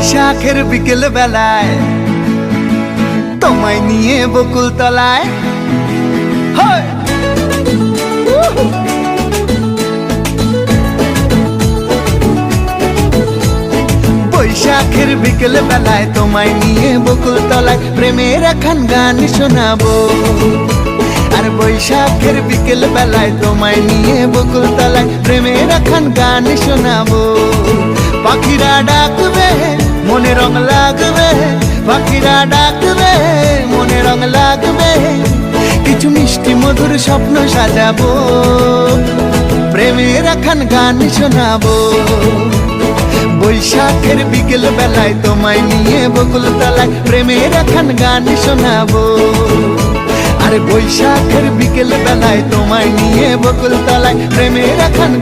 বৈশাখের বিকেল বেলায় তোমায় নিয়ে বকুল তলায় বৈশাখের বিকেল বেলায় তোমায় নিয়ে বকুল তলায় প্রেমের একখান গান শোনাবো। আর বৈশাখের বিকেল বেলায় তোমায় নিয়ে বকুল তলায় প্রেমের একখান গান শোনাবো। পাখিরা ডাকবে মনে রং লাগবে, পাখিরা ডাকবে মনে রং লাগবে, কিছু মিষ্টি মধুর স্বপ্ন সাজাবো, প্রেমের একখান গান শোনাবো। বৈশাখের বিকেল বেলায় তোমায় নিয়ে বকুল তলায় প্রেমের একখান গান শোনাবো। আর বৈশাখের বিকেল বেলায় তোমায় নিয়ে বকুল তলায় প্রেমের একখান